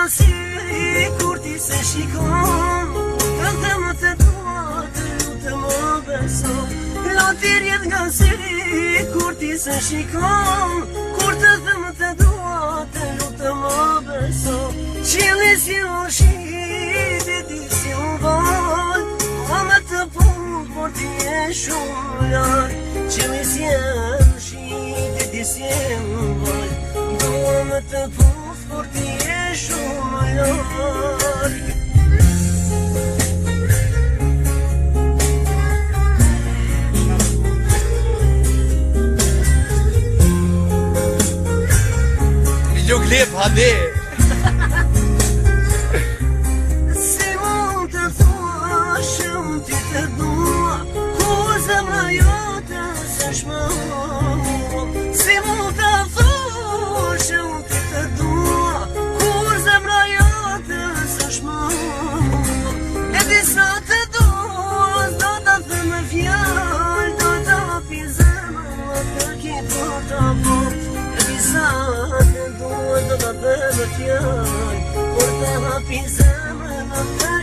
si kur ti se shikon Të më të dua të lutë më beso Loti rjedh nga syri kur ti se shikon Kur të më të dua të lutë më beso Qili si u shqit e ti si u val Ma me të punë por ti e shumë larg Qili si u shqit e ti si u val Dua me të punë por ti e shumë larg Video klip, hadi! Si mund të thua shumë ti të dua Kur zemra jote s'është më mua Si mund të thua shumë ti të dua Kur zemra jote s'është më mua E disa të dua do të thëmë fjall Do të hapi zemra të ki për të po E disa të dua do të thëmë fjall Por të hapi zemra